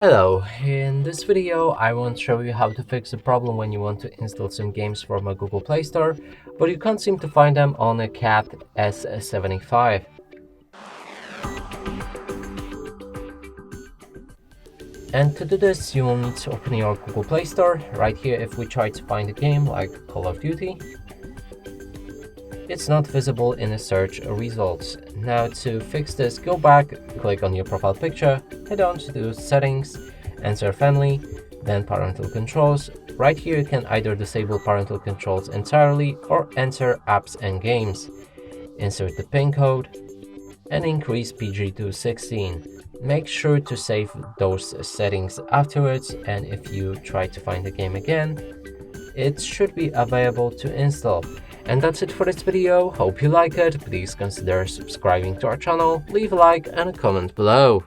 Hello, in this video I want to show you how to fix the problem when you want to install some games from a Google Play Store, but you can't seem to find them on a Cat S75. And to do this, you will need to open your Google Play Store. Right here, if we try to find a game like Call of Duty, it's not visible in the search results. Now to fix this, go back, click on your profile picture, head on to settings, enter family, then parental controls. Right here you can either disable parental controls entirely or enter apps and games. Insert the PIN code and increase PG to 16. Make sure to save those settings afterwards, and if you try to find the game again, it should be available to install. And that's it for this video. Hope you like it. Please consider subscribing to our channel, leave a like and a comment below.